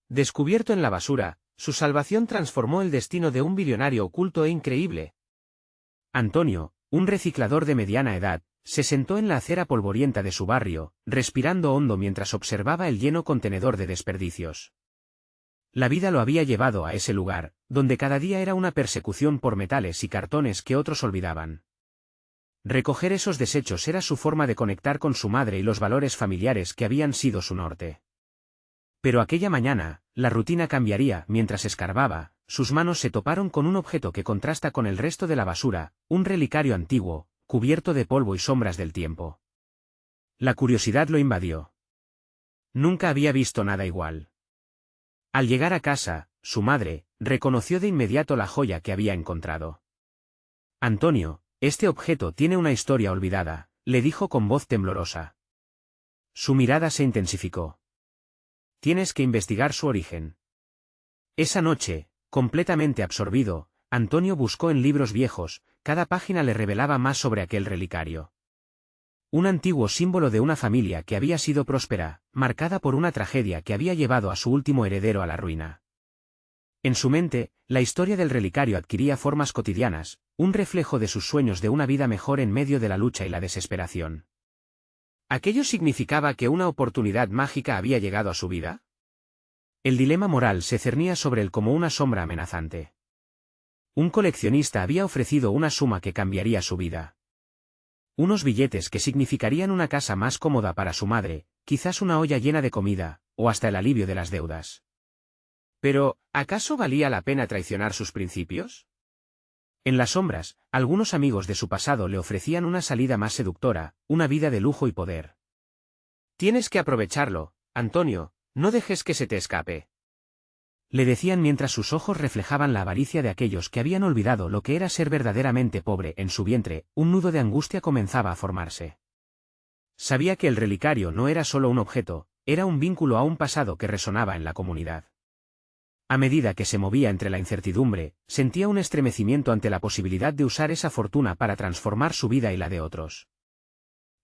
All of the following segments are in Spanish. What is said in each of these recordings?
Descubierto en la basura, su salvación transformó el destino de un billonario oculto e increíble. Antonio, un reciclador de mediana edad, se sentó en la acera polvorienta de su barrio, respirando hondo mientras observaba el lleno contenedor de desperdicios. La vida lo había llevado a ese lugar, donde cada día era una persecución por metales y cartones que otros olvidaban. Recoger esos desechos era su forma de conectar con su madre y los valores familiares que habían sido su norte. Pero aquella mañana, la rutina cambiaría. Mientras escarbaba, sus manos se toparon con un objeto que contrasta con el resto de la basura, un relicario antiguo, cubierto de polvo y sombras del tiempo. La curiosidad lo invadió. Nunca había visto nada igual. Al llegar a casa, su madre reconoció de inmediato la joya que había encontrado. Antonio, este objeto tiene una historia olvidada, le dijo con voz temblorosa. Su mirada se intensificó. Tienes que investigar su origen. Esa noche, completamente absorbido, Antonio buscó en libros viejos, cada página le revelaba más sobre aquel relicario. Un antiguo símbolo de una familia que había sido próspera, marcada por una tragedia que había llevado a su último heredero a la ruina. En su mente, la historia del relicario adquiría formas cotidianas, un reflejo de sus sueños de una vida mejor en medio de la lucha y la desesperación. ¿Aquello significaba que una oportunidad mágica había llegado a su vida? El dilema moral se cernía sobre él como una sombra amenazante. Un coleccionista había ofrecido una suma que cambiaría su vida. Unos billetes que significarían una casa más cómoda para su madre, quizás una olla llena de comida, o hasta el alivio de las deudas. Pero, ¿acaso valía la pena traicionar sus principios? En las sombras, algunos amigos de su pasado le ofrecían una salida más seductora, una vida de lujo y poder. Tienes que aprovecharlo, Antonio, no dejes que se te escape. Le decían mientras sus ojos reflejaban la avaricia de aquellos que habían olvidado lo que era ser verdaderamente pobre. En su vientre, un nudo de angustia comenzaba a formarse. Sabía que el relicario no era solo un objeto, era un vínculo a un pasado que resonaba en la comunidad. A medida que se movía entre la incertidumbre, sentía un estremecimiento ante la posibilidad de usar esa fortuna para transformar su vida y la de otros.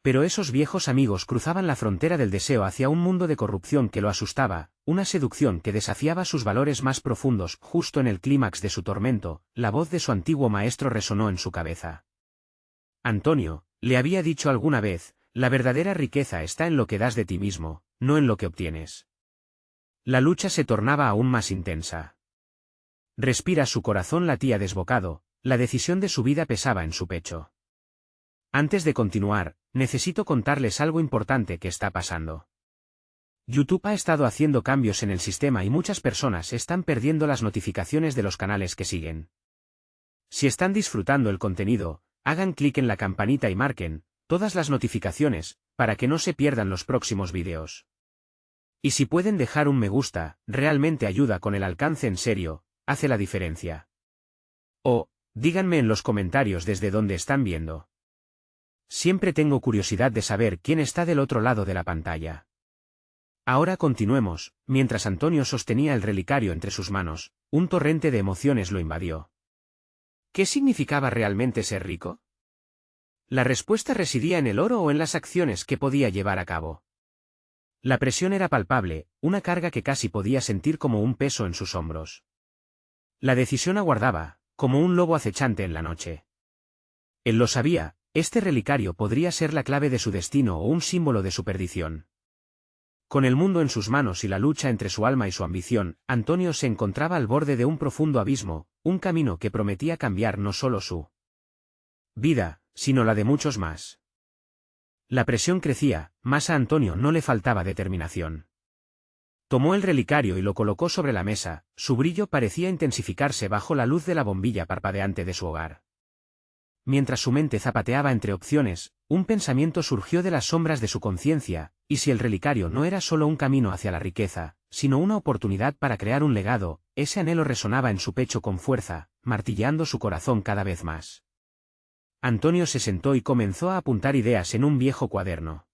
Pero esos viejos amigos cruzaban la frontera del deseo hacia un mundo de corrupción que lo asustaba, una seducción que desafiaba sus valores más profundos. Justo en el clímax de su tormento, la voz de su antiguo maestro resonó en su cabeza. Antonio, le había dicho alguna vez, la verdadera riqueza está en lo que das de ti mismo, no en lo que obtienes. La lucha se tornaba aún más intensa. Respira, su corazón latía desbocado, la decisión de su vida pesaba en su pecho. Antes de continuar, necesito contarles algo importante que está pasando. YouTube ha estado haciendo cambios en el sistema y muchas personas están perdiendo las notificaciones de los canales que siguen. Si están disfrutando el contenido, hagan clic en la campanita y marquen todas las notificaciones, para que no se pierdan los próximos vídeos. Y si pueden dejar un me gusta, realmente ayuda con el alcance, en serio, hace la diferencia. O, díganme en los comentarios desde dónde están viendo. Siempre tengo curiosidad de saber quién está del otro lado de la pantalla. Ahora continuemos. Mientras Antonio sostenía el relicario entre sus manos, un torrente de emociones lo invadió. ¿Qué significaba realmente ser rico? ¿La respuesta residía en el oro o en las acciones que podía llevar a cabo? La presión era palpable, una carga que casi podía sentir como un peso en sus hombros. La decisión aguardaba, como un lobo acechante en la noche. Él lo sabía. Este relicario podría ser la clave de su destino o un símbolo de su perdición. Con el mundo en sus manos y la lucha entre su alma y su ambición, Antonio se encontraba al borde de un profundo abismo, un camino que prometía cambiar no solo su vida, sino la de muchos más. La presión crecía, mas a Antonio no le faltaba determinación. Tomó el relicario y lo colocó sobre la mesa, su brillo parecía intensificarse bajo la luz de la bombilla parpadeante de su hogar. Mientras su mente zapateaba entre opciones, un pensamiento surgió de las sombras de su conciencia, y si el relicario no era solo un camino hacia la riqueza, sino una oportunidad para crear un legado, ese anhelo resonaba en su pecho con fuerza, martilleando su corazón cada vez más. Antonio se sentó y comenzó a apuntar ideas en un viejo cuaderno.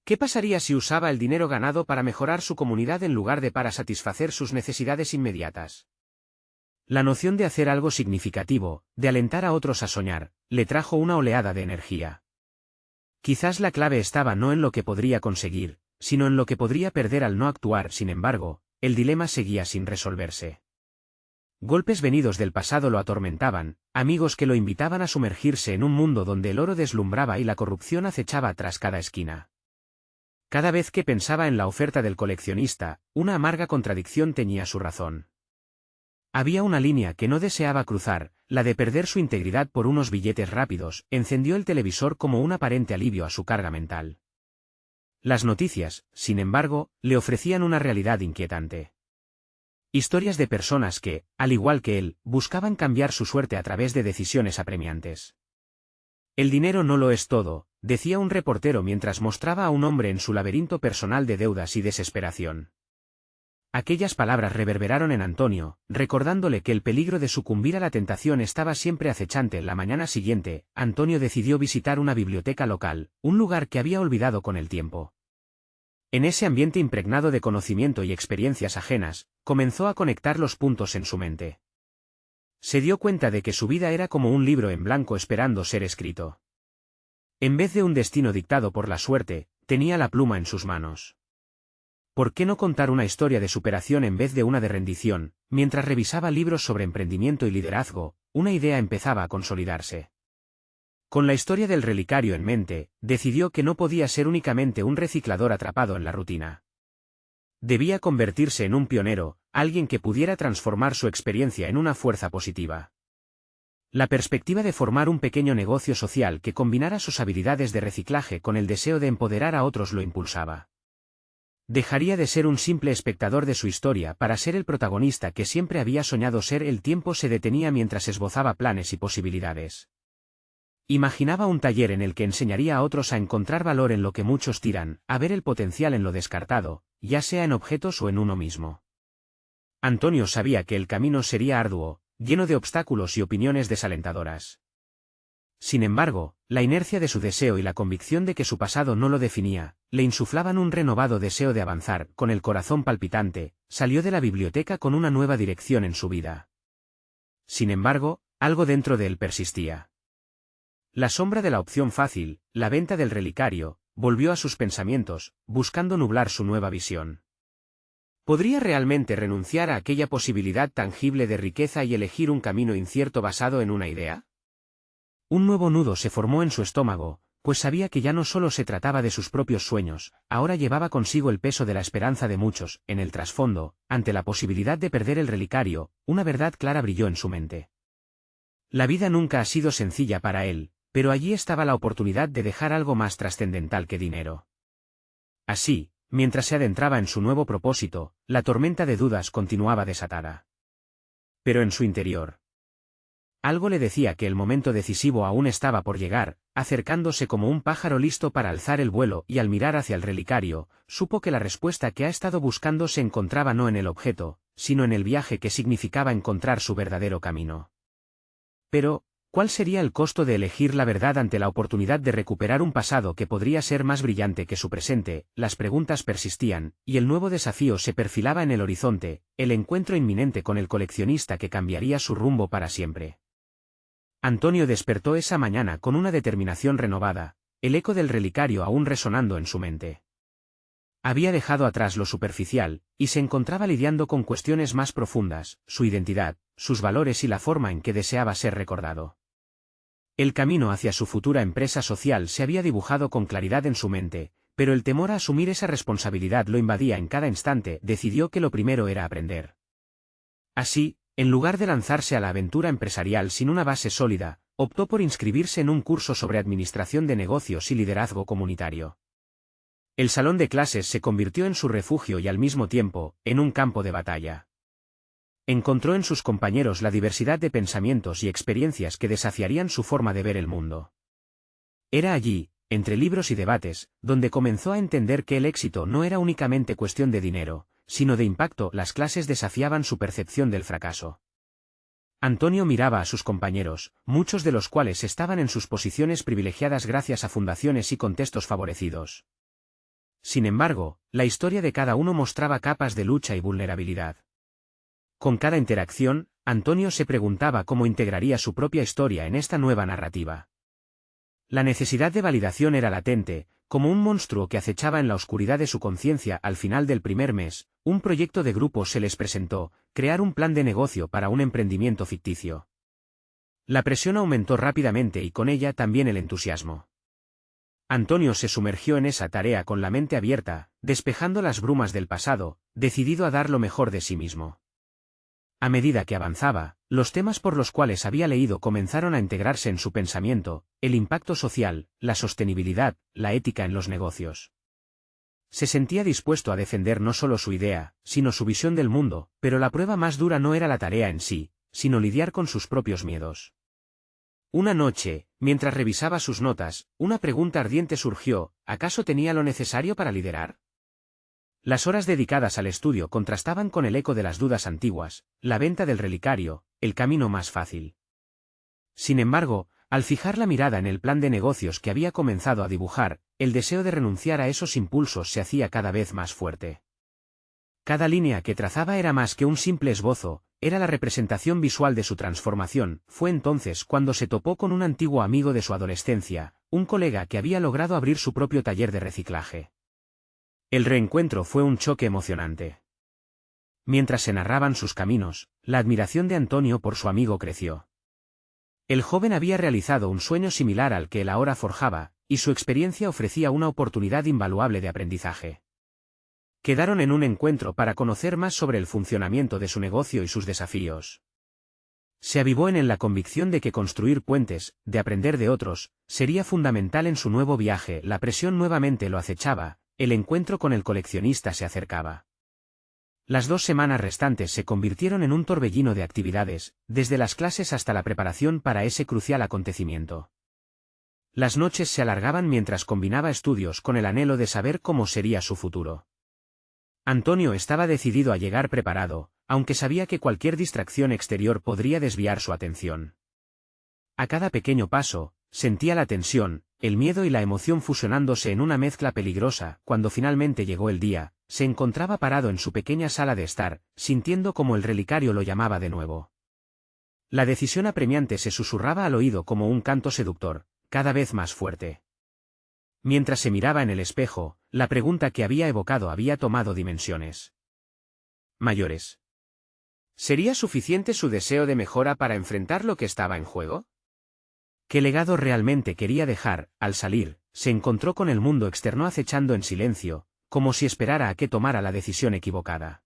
¿Qué pasaría si usaba el dinero ganado para mejorar su comunidad en lugar de para satisfacer sus necesidades inmediatas? La noción de hacer algo significativo, de alentar a otros a soñar, le trajo una oleada de energía. Quizás la clave estaba no en lo que podría conseguir, sino en lo que podría perder al no actuar. Sin embargo, el dilema seguía sin resolverse. Golpes venidos del pasado lo atormentaban, amigos que lo invitaban a sumergirse en un mundo donde el oro deslumbraba y la corrupción acechaba tras cada esquina. Cada vez que pensaba en la oferta del coleccionista, una amarga contradicción teñía su razón. Había una línea que no deseaba cruzar, la de perder su integridad por unos billetes rápidos. Encendió el televisor como un aparente alivio a su carga mental. Las noticias, sin embargo, le ofrecían una realidad inquietante. Historias de personas que, al igual que él, buscaban cambiar su suerte a través de decisiones apremiantes. El dinero no lo es todo, decía un reportero mientras mostraba a un hombre en su laberinto personal de deudas y desesperación. Aquellas palabras reverberaron en Antonio, recordándole que el peligro de sucumbir a la tentación estaba siempre acechante. La mañana siguiente, Antonio decidió visitar una biblioteca local, un lugar que había olvidado con el tiempo. En ese ambiente impregnado de conocimiento y experiencias ajenas, comenzó a conectar los puntos en su mente. Se dio cuenta de que su vida era como un libro en blanco esperando ser escrito. En vez de un destino dictado por la suerte, tenía la pluma en sus manos. ¿Por qué no contar una historia de superación en vez de una de rendición? Mientras revisaba libros sobre emprendimiento y liderazgo, una idea empezaba a consolidarse. Con la historia del relicario en mente, decidió que no podía ser únicamente un reciclador atrapado en la rutina. Debía convertirse en un pionero, alguien que pudiera transformar su experiencia en una fuerza positiva. La perspectiva de formar un pequeño negocio social que combinara sus habilidades de reciclaje con el deseo de empoderar a otros lo impulsaba. Dejaría de ser un simple espectador de su historia para ser el protagonista que siempre había soñado ser. El tiempo se detenía mientras esbozaba planes y posibilidades. Imaginaba un taller en el que enseñaría a otros a encontrar valor en lo que muchos tiran, a ver el potencial en lo descartado, ya sea en objetos o en uno mismo. Antonio sabía que el camino sería arduo, lleno de obstáculos y opiniones desalentadoras. Sin embargo, la inercia de su deseo y la convicción de que su pasado no lo definía, le insuflaban un renovado deseo de avanzar. Con el corazón palpitante, salió de la biblioteca con una nueva dirección en su vida. Sin embargo, algo dentro de él persistía. La sombra de la opción fácil, la venta del relicario, volvió a sus pensamientos, buscando nublar su nueva visión. ¿Podría realmente renunciar a aquella posibilidad tangible de riqueza y elegir un camino incierto basado en una idea? Un nuevo nudo se formó en su estómago, pues sabía que ya no solo se trataba de sus propios sueños, ahora llevaba consigo el peso de la esperanza de muchos. En el trasfondo, ante la posibilidad de perder el relicario, una verdad clara brilló en su mente. La vida nunca ha sido sencilla para él, pero allí estaba la oportunidad de dejar algo más trascendental que dinero. Así, mientras se adentraba en su nuevo propósito, la tormenta de dudas continuaba desatada. Pero en su interior, algo le decía que el momento decisivo aún estaba por llegar. Acercándose como un pájaro listo para alzar el vuelo, y al mirar hacia el relicario, supo que la respuesta que ha estado buscando se encontraba no en el objeto, sino en el viaje que significaba encontrar su verdadero camino. Pero, ¿cuál sería el costo de elegir la verdad ante la oportunidad de recuperar un pasado que podría ser más brillante que su presente? Las preguntas persistían, y el nuevo desafío se perfilaba en el horizonte, el encuentro inminente con el coleccionista que cambiaría su rumbo para siempre. Antonio despertó esa mañana con una determinación renovada, el eco del relicario aún resonando en su mente. Había dejado atrás lo superficial, y se encontraba lidiando con cuestiones más profundas, su identidad, sus valores y la forma en que deseaba ser recordado. El camino hacia su futura empresa social se había dibujado con claridad en su mente, pero el temor a asumir esa responsabilidad lo invadía en cada instante. Decidió que lo primero era aprender. Así, en lugar de lanzarse a la aventura empresarial sin una base sólida, optó por inscribirse en un curso sobre administración de negocios y liderazgo comunitario. El salón de clases se convirtió en su refugio y al mismo tiempo, en un campo de batalla. Encontró en sus compañeros la diversidad de pensamientos y experiencias que desafiarían su forma de ver el mundo. Era allí, entre libros y debates, donde comenzó a entender que el éxito no era únicamente cuestión de dinero, sino de impacto. Las clases desafiaban su percepción del fracaso. Antonio miraba a sus compañeros, muchos de los cuales estaban en sus posiciones privilegiadas gracias a fundaciones y contextos favorecidos. Sin embargo, la historia de cada uno mostraba capas de lucha y vulnerabilidad. Con cada interacción, Antonio se preguntaba cómo integraría su propia historia en esta nueva narrativa. La necesidad de validación era latente, Como un monstruo que acechaba en la oscuridad de su conciencia al final del primer mes, un proyecto de grupo se les presentó: crear un plan de negocio para un emprendimiento ficticio. La presión aumentó rápidamente y con ella también el entusiasmo. Antonio se sumergió en esa tarea con la mente abierta, despejando las brumas del pasado, decidido a dar lo mejor de sí mismo. A medida que avanzaba, los temas por los cuales había leído comenzaron a integrarse en su pensamiento: el impacto social, la sostenibilidad, la ética en los negocios. Se sentía dispuesto a defender no solo su idea, sino su visión del mundo, pero la prueba más dura no era la tarea en sí, sino lidiar con sus propios miedos. Una noche, mientras revisaba sus notas, una pregunta ardiente surgió: ¿acaso tenía lo necesario para liderar? Las horas dedicadas al estudio contrastaban con el eco de las dudas antiguas: la venta del relicario, el camino más fácil. Sin embargo, al fijar la mirada en el plan de negocios que había comenzado a dibujar, el deseo de renunciar a esos impulsos se hacía cada vez más fuerte. Cada línea que trazaba era más que un simple esbozo, era la representación visual de su transformación. Fue entonces cuando se topó con un antiguo amigo de su adolescencia, un colega que había logrado abrir su propio taller de reciclaje. El reencuentro fue un choque emocionante. Mientras se narraban sus caminos, la admiración de Antonio por su amigo creció. El joven había realizado un sueño similar al que él ahora forjaba, y su experiencia ofrecía una oportunidad invaluable de aprendizaje. Quedaron en un encuentro para conocer más sobre el funcionamiento de su negocio y sus desafíos. Se avivó en él la convicción de que construir puentes, de aprender de otros, sería fundamental en su nuevo viaje. La presión nuevamente lo acechaba. El encuentro con el coleccionista se acercaba. Las 2 semanas restantes se convirtieron en un torbellino de actividades, desde las clases hasta la preparación para ese crucial acontecimiento. Las noches se alargaban mientras combinaba estudios con el anhelo de saber cómo sería su futuro. Antonio estaba decidido a llegar preparado, aunque sabía que cualquier distracción exterior podría desviar su atención. A cada pequeño paso, sentía la tensión, el miedo y la emoción fusionándose en una mezcla peligrosa. Cuando finalmente llegó el día, se encontraba parado en su pequeña sala de estar, sintiendo como el relicario lo llamaba de nuevo. La decisión apremiante se susurraba al oído como un canto seductor, cada vez más fuerte. Mientras se miraba en el espejo, la pregunta que había evocado había tomado dimensiones mayores. ¿Sería suficiente su deseo de mejora para enfrentar lo que estaba en juego? ¿Qué legado realmente quería dejar? Al salir, se encontró con el mundo externo acechando en silencio, como si esperara a que tomara la decisión equivocada.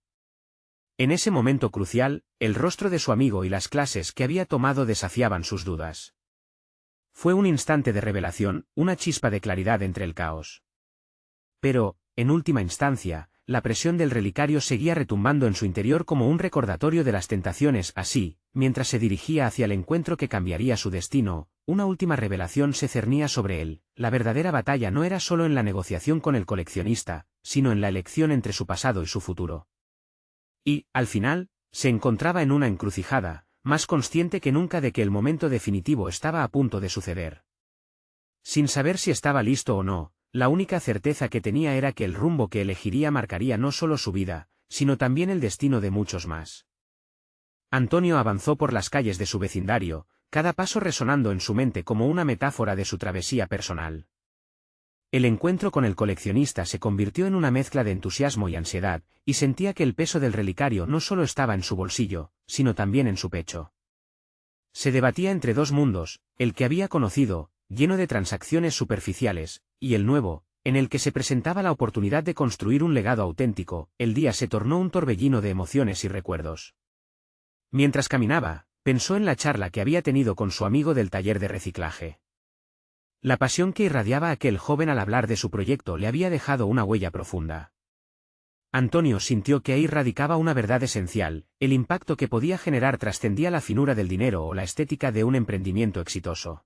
En ese momento crucial, el rostro de su amigo y las clases que había tomado desafiaban sus dudas. Fue un instante de revelación, una chispa de claridad entre el caos. Pero, en última instancia, la presión del relicario seguía retumbando en su interior como un recordatorio de las tentaciones. Así, mientras se dirigía hacia el encuentro que cambiaría su destino, una última revelación se cernía sobre él: la verdadera batalla no era solo en la negociación con el coleccionista, sino en la elección entre su pasado y su futuro. Y, al final, se encontraba en una encrucijada, más consciente que nunca de que el momento definitivo estaba a punto de suceder. Sin saber si estaba listo o no, la única certeza que tenía era que el rumbo que elegiría marcaría no solo su vida, sino también el destino de muchos más. Antonio avanzó por las calles de su vecindario, cada paso resonando en su mente como una metáfora de su travesía personal. El encuentro con el coleccionista se convirtió en una mezcla de entusiasmo y ansiedad, y sentía que el peso del relicario no solo estaba en su bolsillo, sino también en su pecho. Se debatía entre 2 mundos: el que había conocido, lleno de transacciones superficiales, y el nuevo, en el que se presentaba la oportunidad de construir un legado auténtico. El día se tornó un torbellino de emociones y recuerdos. Mientras caminaba, pensó en la charla que había tenido con su amigo del taller de reciclaje. La pasión que irradiaba aquel joven al hablar de su proyecto le había dejado una huella profunda. Antonio sintió que ahí radicaba una verdad esencial: el impacto que podía generar trascendía la finura del dinero o la estética de un emprendimiento exitoso.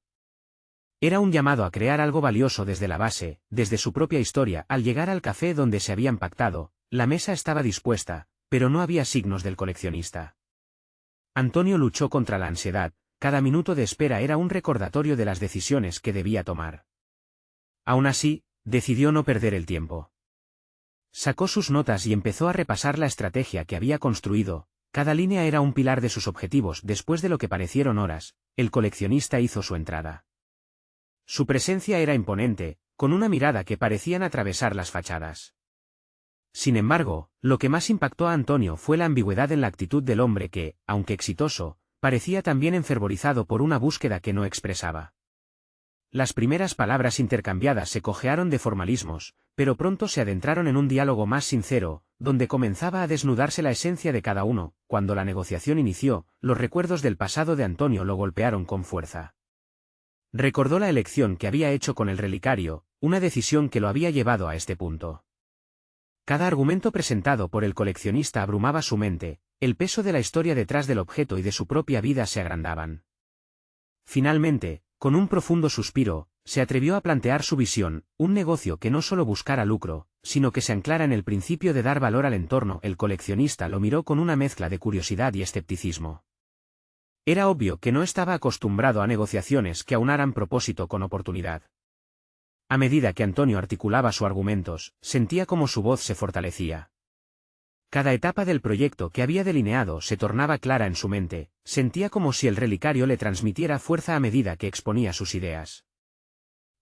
Era un llamado a crear algo valioso desde la base, desde su propia historia. Al llegar al café donde se habían pactado, la mesa estaba dispuesta, pero no había signos del coleccionista. Antonio luchó contra la ansiedad. Cada minuto de espera era un recordatorio de las decisiones que debía tomar. Aún así, decidió no perder el tiempo. Sacó sus notas y empezó a repasar la estrategia que había construido. Cada línea era un pilar de sus objetivos. Después de lo que parecieron horas, el coleccionista hizo su entrada. Su presencia era imponente, con una mirada que parecían atravesar las fachadas. Sin embargo, lo que más impactó a Antonio fue la ambigüedad en la actitud del hombre que, aunque exitoso, parecía también enfervorizado por una búsqueda que no expresaba. Las primeras palabras intercambiadas se cojearon de formalismos, pero pronto se adentraron en un diálogo más sincero, donde comenzaba a desnudarse la esencia de cada uno. Cuando la negociación inició, los recuerdos del pasado de Antonio lo golpearon con fuerza. Recordó la elección que había hecho con el relicario, una decisión que lo había llevado a este punto. Cada argumento presentado por el coleccionista abrumaba su mente, el peso de la historia detrás del objeto y de su propia vida se agrandaban. Finalmente, con un profundo suspiro, se atrevió a plantear su visión, un negocio que no solo buscara lucro, sino que se anclara en el principio de dar valor al entorno. El coleccionista lo miró con una mezcla de curiosidad y escepticismo. Era obvio que no estaba acostumbrado a negociaciones que aunaran propósito con oportunidad. A medida que Antonio articulaba sus argumentos, sentía como su voz se fortalecía. Cada etapa del proyecto que había delineado se tornaba clara en su mente, sentía como si el relicario le transmitiera fuerza a medida que exponía sus ideas.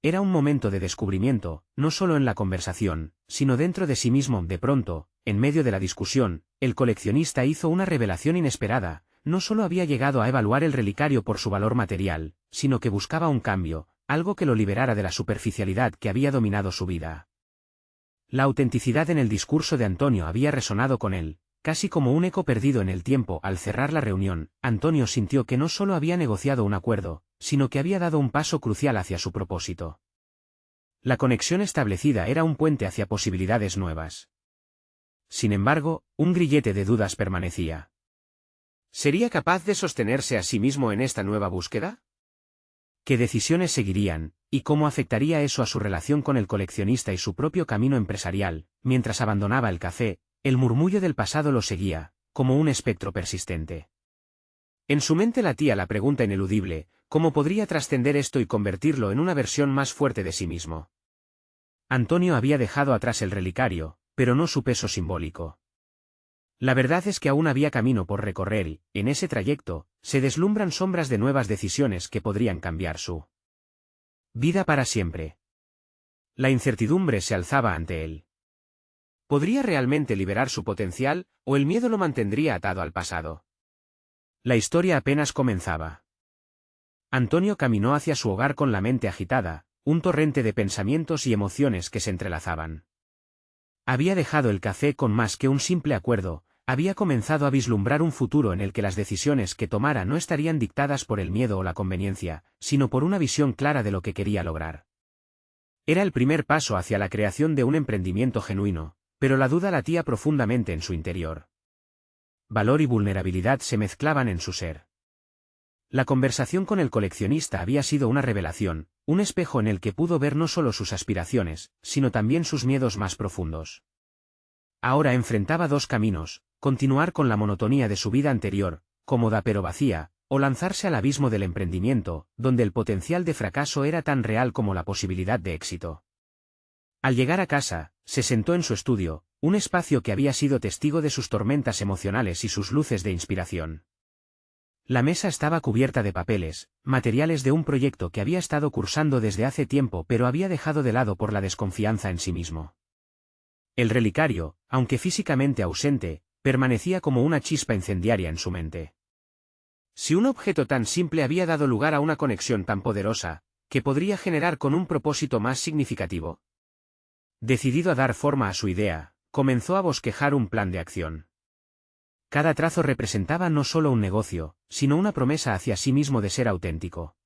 Era un momento de descubrimiento, no solo en la conversación, sino dentro de sí mismo. De pronto, en medio de la discusión, el coleccionista hizo una revelación inesperada. No solo había llegado a evaluar el relicario por su valor material, sino que buscaba un cambio, algo que lo liberara de la superficialidad que había dominado su vida. La autenticidad en el discurso de Antonio había resonado con él, casi como un eco perdido en el tiempo. Al cerrar la reunión, Antonio sintió que no solo había negociado un acuerdo, sino que había dado un paso crucial hacia su propósito. La conexión establecida era un puente hacia posibilidades nuevas. Sin embargo, un grillete de dudas permanecía. ¿Sería capaz de sostenerse a sí mismo en esta nueva búsqueda? ¿Qué decisiones seguirían, y cómo afectaría eso a su relación con el coleccionista y su propio camino empresarial? Mientras abandonaba el café, el murmullo del pasado lo seguía, como un espectro persistente. En su mente latía la pregunta ineludible: ¿cómo podría trascender esto y convertirlo en una versión más fuerte de sí mismo? Antonio había dejado atrás el relicario, pero no su peso simbólico. La verdad es que aún había camino por recorrer y, en ese trayecto, se deslumbran sombras de nuevas decisiones que podrían cambiar su vida para siempre. La incertidumbre se alzaba ante él. ¿Podría realmente liberar su potencial, o el miedo lo mantendría atado al pasado? La historia apenas comenzaba. Antonio caminó hacia su hogar con la mente agitada, un torrente de pensamientos y emociones que se entrelazaban. Había dejado el café con más que un simple acuerdo. Había comenzado a vislumbrar un futuro en el que las decisiones que tomara no estarían dictadas por el miedo o la conveniencia, sino por una visión clara de lo que quería lograr. Era el primer paso hacia la creación de un emprendimiento genuino, pero la duda latía profundamente en su interior. Valor y vulnerabilidad se mezclaban en su ser. La conversación con el coleccionista había sido una revelación, un espejo en el que pudo ver no solo sus aspiraciones, sino también sus miedos más profundos. Ahora enfrentaba dos caminos: continuar con la monotonía de su vida anterior, cómoda pero vacía, o lanzarse al abismo del emprendimiento, donde el potencial de fracaso era tan real como la posibilidad de éxito. Al llegar a casa, se sentó en su estudio, un espacio que había sido testigo de sus tormentas emocionales y sus luces de inspiración. La mesa estaba cubierta de papeles, materiales de un proyecto que había estado cursando desde hace tiempo pero había dejado de lado por la desconfianza en sí mismo. El relicario, aunque físicamente ausente, permanecía como una chispa incendiaria en su mente. Si un objeto tan simple había dado lugar a una conexión tan poderosa, ¿qué podría generar con un propósito más significativo? Decidido a dar forma a su idea, comenzó a bosquejar un plan de acción. Cada trazo representaba no solo un negocio, sino una promesa hacia sí mismo de ser auténtico.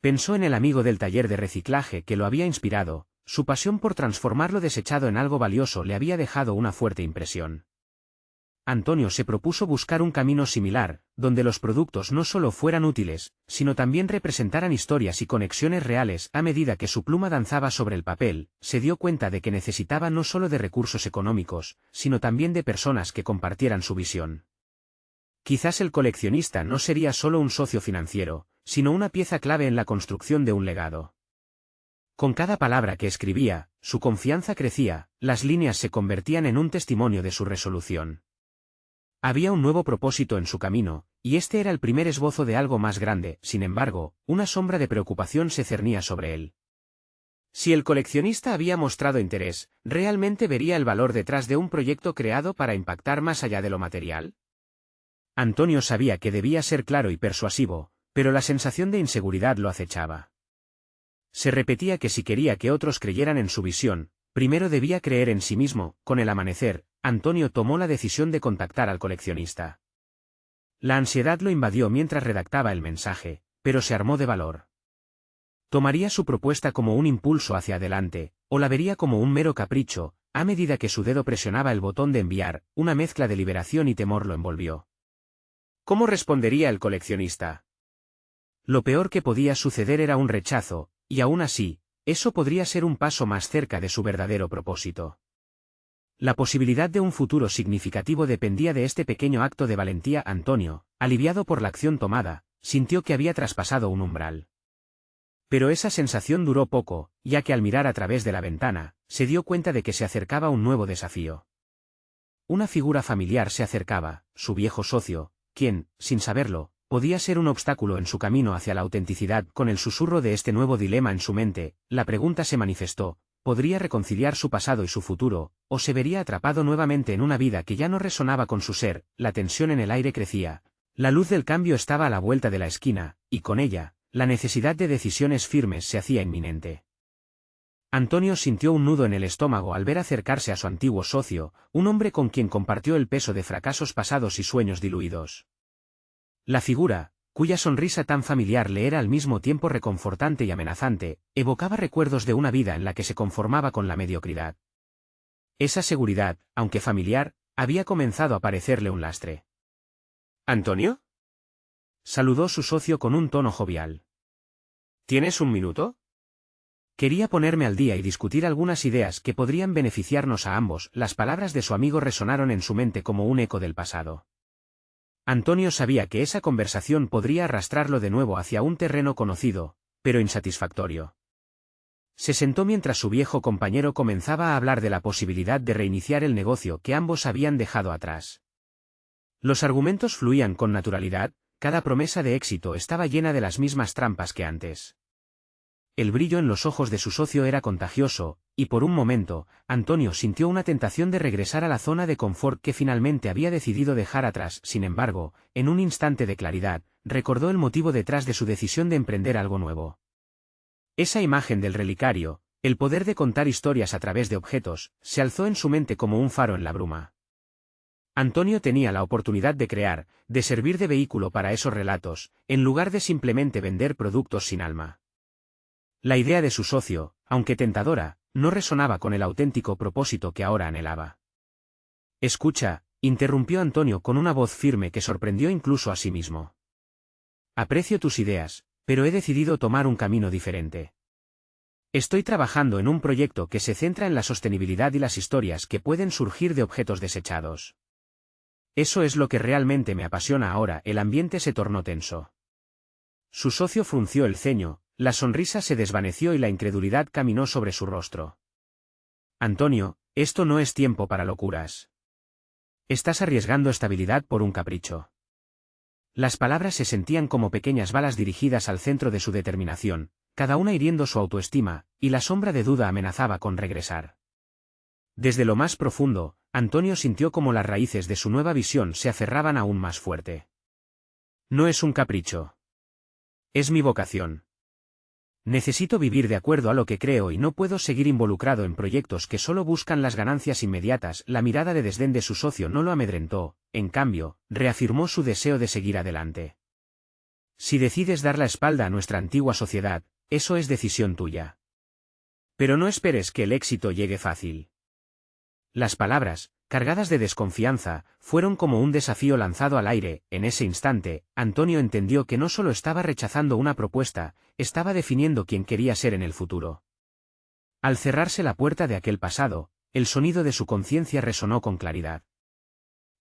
Pensó en el amigo del taller de reciclaje que lo había inspirado. Su pasión por transformar lo desechado en algo valioso le había dejado una fuerte impresión. Antonio se propuso buscar un camino similar, donde los productos no solo fueran útiles, sino también representaran historias y conexiones reales. A medida que su pluma danzaba sobre el papel, se dio cuenta de que necesitaba no solo de recursos económicos, sino también de personas que compartieran su visión. Quizás el coleccionista no sería solo un socio financiero, sino una pieza clave en la construcción de un legado. Con cada palabra que escribía, su confianza crecía, las líneas se convertían en un testimonio de su resolución. Había un nuevo propósito en su camino, y este era el primer esbozo de algo más grande. Sin embargo, una sombra de preocupación se cernía sobre él. Si el coleccionista había mostrado interés, ¿realmente vería el valor detrás de un proyecto creado para impactar más allá de lo material? Antonio sabía que debía ser claro y persuasivo, pero la sensación de inseguridad lo acechaba. Se repetía que si quería que otros creyeran en su visión, primero debía creer en sí mismo. Con el amanecer, Antonio tomó la decisión de contactar al coleccionista. La ansiedad lo invadió mientras redactaba el mensaje, pero se armó de valor. Tomaría su propuesta como un impulso hacia adelante, o la vería como un mero capricho. A medida que su dedo presionaba el botón de enviar, una mezcla de liberación y temor lo envolvió. ¿Cómo respondería el coleccionista? Lo peor que podía suceder era un rechazo, y aún así, eso podría ser un paso más cerca de su verdadero propósito. La posibilidad de un futuro significativo dependía de este pequeño acto de valentía. Antonio, aliviado por la acción tomada, sintió que había traspasado un umbral. Pero esa sensación duró poco, ya que al mirar a través de la ventana, se dio cuenta de que se acercaba un nuevo desafío. Una figura familiar se acercaba, su viejo socio, quien, sin saberlo, podía ser un obstáculo en su camino hacia la autenticidad. Con el susurro de este nuevo dilema en su mente, la pregunta se manifestó: ¿podría reconciliar su pasado y su futuro, o se vería atrapado nuevamente en una vida que ya no resonaba con su ser? La tensión en el aire crecía. La luz del cambio estaba a la vuelta de la esquina, y con ella, la necesidad de decisiones firmes se hacía inminente. Antonio sintió un nudo en el estómago al ver acercarse a su antiguo socio, un hombre con quien compartió el peso de fracasos pasados y sueños diluidos. La figura, cuya sonrisa tan familiar le era al mismo tiempo reconfortante y amenazante, evocaba recuerdos de una vida en la que se conformaba con la mediocridad. Esa seguridad, aunque familiar, había comenzado a parecerle un lastre. ¿Antonio? Saludó su socio con un tono jovial. ¿Tienes un minuto? Quería ponerme al día y discutir algunas ideas que podrían beneficiarnos a ambos. Las palabras de su amigo resonaron en su mente como un eco del pasado. Antonio sabía que esa conversación podría arrastrarlo de nuevo hacia un terreno conocido, pero insatisfactorio. Se sentó mientras su viejo compañero comenzaba a hablar de la posibilidad de reiniciar el negocio que ambos habían dejado atrás. Los argumentos fluían con naturalidad, cada promesa de éxito estaba llena de las mismas trampas que antes. El brillo en los ojos de su socio era contagioso, y por un momento, Antonio sintió una tentación de regresar a la zona de confort que finalmente había decidido dejar atrás. Sin embargo, en un instante de claridad, recordó el motivo detrás de su decisión de emprender algo nuevo. Esa imagen del relicario, el poder de contar historias a través de objetos, se alzó en su mente como un faro en la bruma. Antonio tenía la oportunidad de crear, de servir de vehículo para esos relatos, en lugar de simplemente vender productos sin alma. La idea de su socio, aunque tentadora, no resonaba con el auténtico propósito que ahora anhelaba. «Escucha», interrumpió Antonio con una voz firme que sorprendió incluso a sí mismo. «Aprecio tus ideas, pero he decidido tomar un camino diferente. Estoy trabajando en un proyecto que se centra en la sostenibilidad y las historias que pueden surgir de objetos desechados. Eso es lo que realmente me apasiona ahora». El ambiente se tornó tenso. Su socio frunció el ceño, la sonrisa se desvaneció y la incredulidad caminó sobre su rostro. «Antonio, esto no es tiempo para locuras. Estás arriesgando estabilidad por un capricho». Las palabras se sentían como pequeñas balas dirigidas al centro de su determinación, cada una hiriendo su autoestima, y la sombra de duda amenazaba con regresar. Desde lo más profundo, Antonio sintió como las raíces de su nueva visión se aferraban aún más fuerte. «No es un capricho. Es mi vocación. Necesito vivir de acuerdo a lo que creo y no puedo seguir involucrado en proyectos que solo buscan las ganancias inmediatas». La mirada de desdén de su socio no lo amedrentó, en cambio, reafirmó su deseo de seguir adelante. «Si decides dar la espalda a nuestra antigua sociedad, eso es decisión tuya. Pero no esperes que el éxito llegue fácil». Las palabras, cargadas de desconfianza, fueron como un desafío lanzado al aire. En ese instante, Antonio entendió que no solo estaba rechazando una propuesta, estaba definiendo quién quería ser en el futuro. Al cerrarse la puerta de aquel pasado, el sonido de su conciencia resonó con claridad.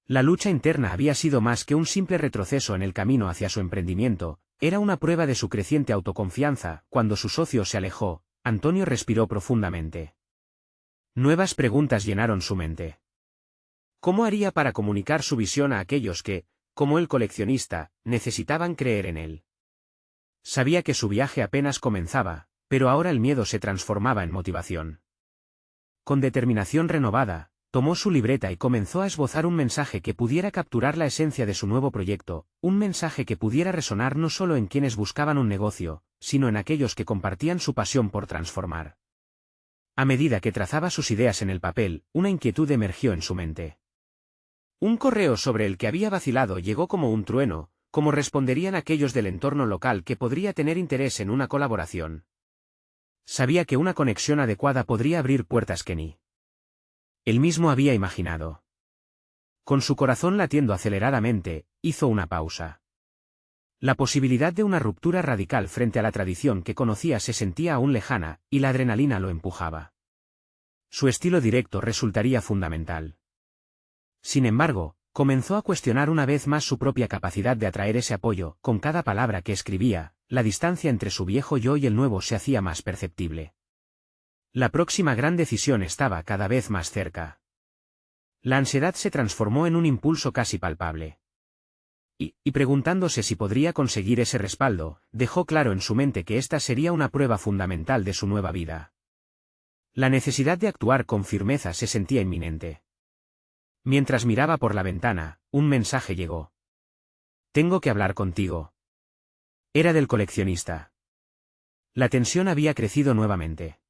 La lucha interna había sido más que un simple retroceso en el camino hacia su emprendimiento, era una prueba de su creciente autoconfianza. Cuando su socio se alejó, Antonio respiró profundamente. Nuevas preguntas llenaron su mente. ¿Cómo haría para comunicar su visión a aquellos que, como el coleccionista, necesitaban creer en él? Sabía que su viaje apenas comenzaba, pero ahora el miedo se transformaba en motivación. Con determinación renovada, tomó su libreta y comenzó a esbozar un mensaje que pudiera capturar la esencia de su nuevo proyecto, un mensaje que pudiera resonar no solo en quienes buscaban un negocio, sino en aquellos que compartían su pasión por transformar. A medida que trazaba sus ideas en el papel, una inquietud emergió en su mente. Un correo sobre el que había vacilado llegó como un trueno, como responderían aquellos del entorno local que podría tener interés en una colaboración. Sabía que una conexión adecuada podría abrir puertas que ni él mismo había imaginado. Con su corazón latiendo aceleradamente, hizo una pausa. La posibilidad de una ruptura radical frente a la tradición que conocía se sentía aún lejana, y la adrenalina lo empujaba. Su estilo directo resultaría fundamental. Sin embargo, comenzó a cuestionar una vez más su propia capacidad de atraer ese apoyo. Con cada palabra que escribía, la distancia entre su viejo yo y el nuevo se hacía más perceptible. La próxima gran decisión estaba cada vez más cerca. La ansiedad se transformó en un impulso casi palpable. Y preguntándose si podría conseguir ese respaldo, dejó claro en su mente que esta sería una prueba fundamental de su nueva vida. La necesidad de actuar con firmeza se sentía inminente. Mientras miraba por la ventana, un mensaje llegó. «Tengo que hablar contigo». Era del coleccionista. La tensión había crecido nuevamente.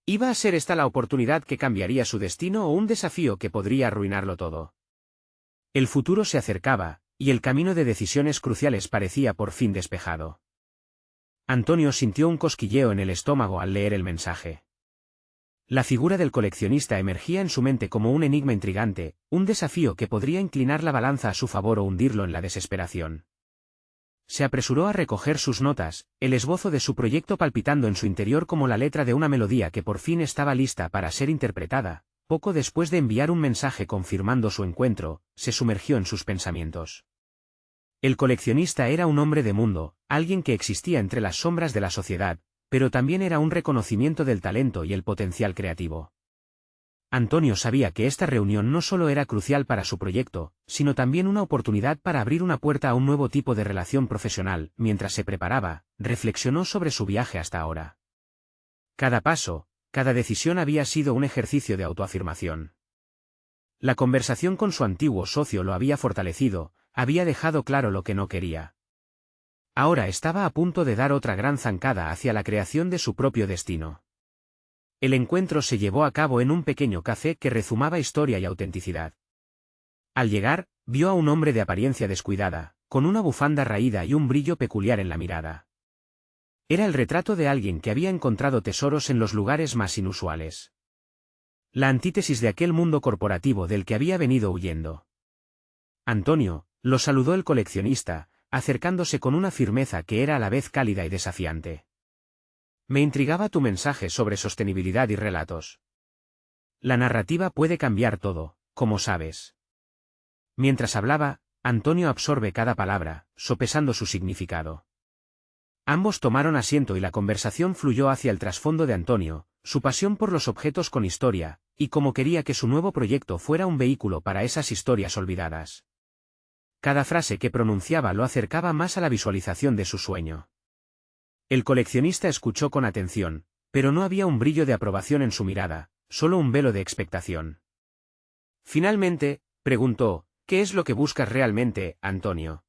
¿Iba a ser esta la oportunidad que cambiaría su destino o un desafío que podría arruinarlo todo? El futuro se acercaba, y el camino de decisiones cruciales parecía por fin despejado. Antonio sintió un cosquilleo en el estómago al leer el mensaje. La figura del coleccionista emergía en su mente como un enigma intrigante, un desafío que podría inclinar la balanza a su favor o hundirlo en la desesperación. Se apresuró a recoger sus notas, el esbozo de su proyecto palpitando en su interior como la letra de una melodía que por fin estaba lista para ser interpretada. Poco después de enviar un mensaje confirmando su encuentro, se sumergió en sus pensamientos. El coleccionista era un hombre de mundo, alguien que existía entre las sombras de la sociedad, pero también era un reconocimiento del talento y el potencial creativo. Antonio sabía que esta reunión no solo era crucial para su proyecto, sino también una oportunidad para abrir una puerta a un nuevo tipo de relación profesional. Mientras se preparaba, reflexionó sobre su viaje hasta ahora. Cada paso, cada decisión había sido un ejercicio de autoafirmación. La conversación con su antiguo socio lo había fortalecido, había dejado claro lo que no quería. Ahora estaba a punto de dar otra gran zancada hacia la creación de su propio destino. El encuentro se llevó a cabo en un pequeño café que rezumaba historia y autenticidad. Al llegar, vio a un hombre de apariencia descuidada, con una bufanda raída y un brillo peculiar en la mirada. Era el retrato de alguien que había encontrado tesoros en los lugares más inusuales. La antítesis de aquel mundo corporativo del que había venido huyendo. Antonio, lo saludó el coleccionista, acercándose con una firmeza que era a la vez cálida y desafiante. Me intrigaba tu mensaje sobre sostenibilidad y relatos. La narrativa puede cambiar todo, como sabes. Mientras hablaba, Antonio absorbe cada palabra, sopesando su significado. Ambos tomaron asiento y la conversación fluyó hacia el trasfondo de Antonio, su pasión por los objetos con historia, y cómo quería que su nuevo proyecto fuera un vehículo para esas historias olvidadas. Cada frase que pronunciaba lo acercaba más a la visualización de su sueño. El coleccionista escuchó con atención, pero no había un brillo de aprobación en su mirada, solo un velo de expectación. Finalmente, preguntó, ¿qué es lo que buscas realmente, Antonio?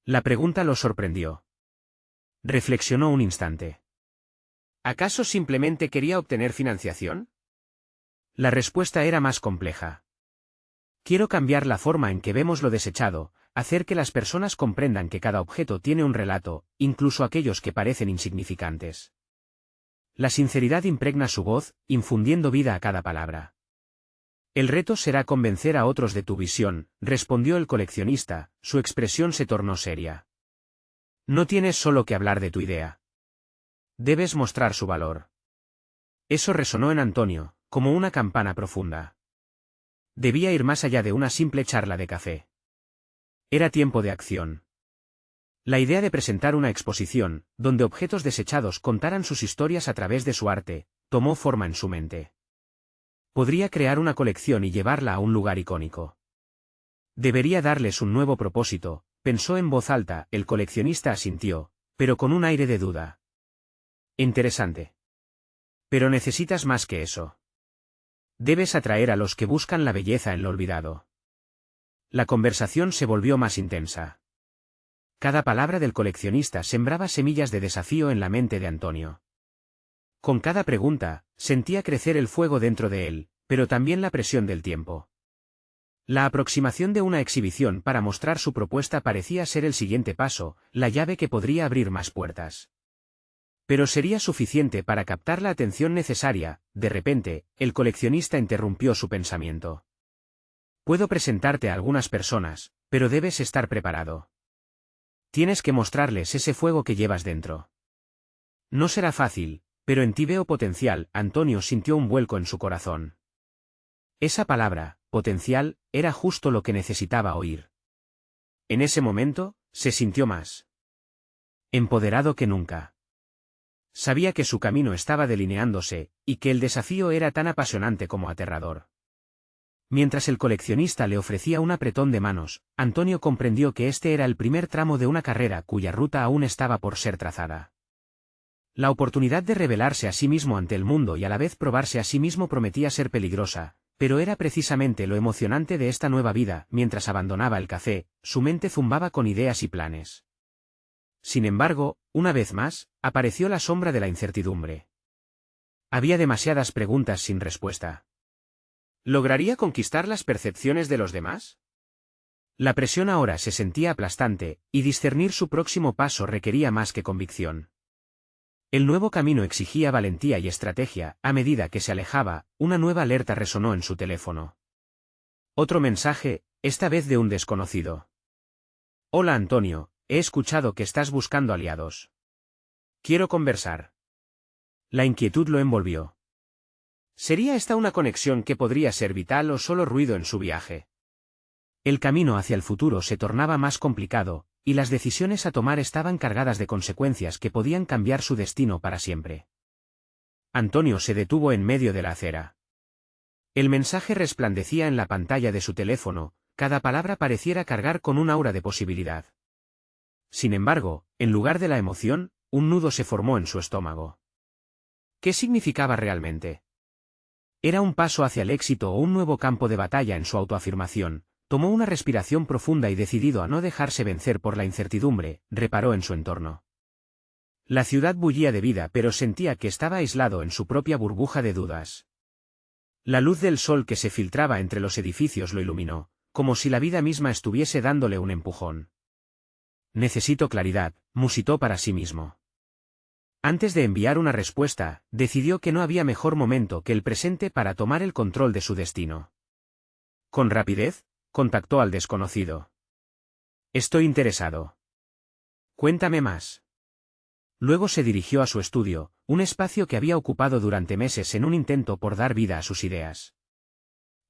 La pregunta lo sorprendió. Reflexionó un instante. ¿Acaso simplemente quería obtener financiación? La respuesta era más compleja. Quiero cambiar la forma en que vemos lo desechado, hacer que las personas comprendan que cada objeto tiene un relato, incluso aquellos que parecen insignificantes. La sinceridad impregna su voz, infundiendo vida a cada palabra. El reto será convencer a otros de tu visión, respondió el coleccionista, su expresión se tornó seria. No tienes solo que hablar de tu idea. Debes mostrar su valor. Eso resonó en Antonio, como una campana profunda. Debía ir más allá de una simple charla de café. Era tiempo de acción. La idea de presentar una exposición, donde objetos desechados contaran sus historias a través de su arte, tomó forma en su mente. Podría crear una colección y llevarla a un lugar icónico. Debería darles un nuevo propósito, pensó en voz alta. El coleccionista asintió, pero con un aire de duda. Interesante. Pero necesitas más que eso. Debes atraer a los que buscan la belleza en lo olvidado. La conversación se volvió más intensa. Cada palabra del coleccionista sembraba semillas de desafío en la mente de Antonio. Con cada pregunta, sentía crecer el fuego dentro de él, pero también la presión del tiempo. La aproximación de una exhibición para mostrar su propuesta parecía ser el siguiente paso, la llave que podría abrir más puertas. Pero sería suficiente para captar la atención necesaria. De repente, el coleccionista interrumpió su pensamiento. Puedo presentarte a algunas personas, pero debes estar preparado. Tienes que mostrarles ese fuego que llevas dentro. No será fácil, pero en ti veo potencial. Antonio sintió un vuelco en su corazón. Esa palabra, potencial, era justo lo que necesitaba oír. En ese momento, se sintió más empoderado que nunca. Sabía que su camino estaba delineándose, y que el desafío era tan apasionante como aterrador. Mientras el coleccionista le ofrecía un apretón de manos, Antonio comprendió que este era el primer tramo de una carrera cuya ruta aún estaba por ser trazada. La oportunidad de revelarse a sí mismo ante el mundo y a la vez probarse a sí mismo prometía ser peligrosa, pero era precisamente lo emocionante de esta nueva vida. Mientras abandonaba el café, su mente zumbaba con ideas y planes. Sin embargo, una vez más, apareció la sombra de la incertidumbre. Había demasiadas preguntas sin respuesta. ¿Lograría conquistar las percepciones de los demás? La presión ahora se sentía aplastante, y discernir su próximo paso requería más que convicción. El nuevo camino exigía valentía y estrategia. A medida que se alejaba, una nueva alerta resonó en su teléfono. Otro mensaje, esta vez de un desconocido. Hola Antonio, he escuchado que estás buscando aliados. Quiero conversar. La inquietud lo envolvió. ¿Sería esta una conexión que podría ser vital o solo ruido en su viaje? El camino hacia el futuro se tornaba más complicado, y las decisiones a tomar estaban cargadas de consecuencias que podían cambiar su destino para siempre. Antonio se detuvo en medio de la acera. El mensaje resplandecía en la pantalla de su teléfono, cada palabra pareciera cargar con un aura de posibilidad. Sin embargo, en lugar de la emoción, un nudo se formó en su estómago. ¿Qué significaba realmente? ¿Era un paso hacia el éxito o un nuevo campo de batalla en su autoafirmación? Tomó una respiración profunda y decidido a no dejarse vencer por la incertidumbre, reparó en su entorno. La ciudad bullía de vida, pero sentía que estaba aislado en su propia burbuja de dudas. La luz del sol que se filtraba entre los edificios lo iluminó, como si la vida misma estuviese dándole un empujón. Necesito claridad, musitó para sí mismo. Antes de enviar una respuesta, decidió que no había mejor momento que el presente para tomar el control de su destino. Con rapidez, contactó al desconocido. Estoy interesado. Cuéntame más. Luego se dirigió a su estudio, un espacio que había ocupado durante meses en un intento por dar vida a sus ideas.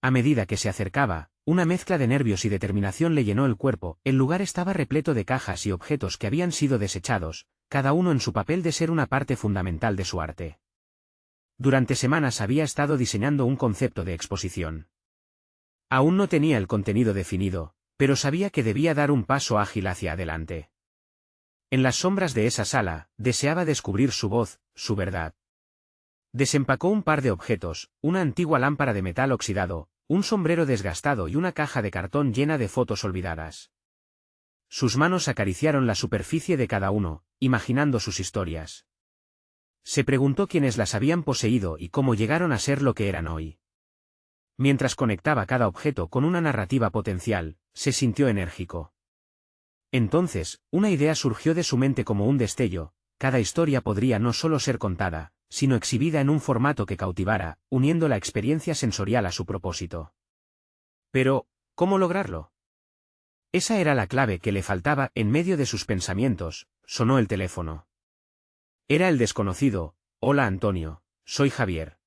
A medida que se acercaba, una mezcla de nervios y determinación le llenó el cuerpo. El lugar estaba repleto de cajas y objetos que habían sido desechados, cada uno en su papel de ser una parte fundamental de su arte. Durante semanas había estado diseñando un concepto de exposición. Aún no tenía el contenido definido, pero sabía que debía dar un paso ágil hacia adelante. En las sombras de esa sala, deseaba descubrir su voz, su verdad. Desempacó un par de objetos, una antigua lámpara de metal oxidado, un sombrero desgastado y una caja de cartón llena de fotos olvidadas. Sus manos acariciaron la superficie de cada uno, imaginando sus historias. Se preguntó quiénes las habían poseído y cómo llegaron a ser lo que eran hoy. Mientras conectaba cada objeto con una narrativa potencial, se sintió enérgico. Entonces, una idea surgió de su mente como un destello. Cada historia podría no solo ser contada, sino exhibida en un formato que cautivara, uniendo la experiencia sensorial a su propósito. Pero, ¿cómo lograrlo? Esa era la clave que le faltaba. En medio de sus pensamientos, sonó el teléfono. Era el desconocido. Hola Antonio, soy Javier.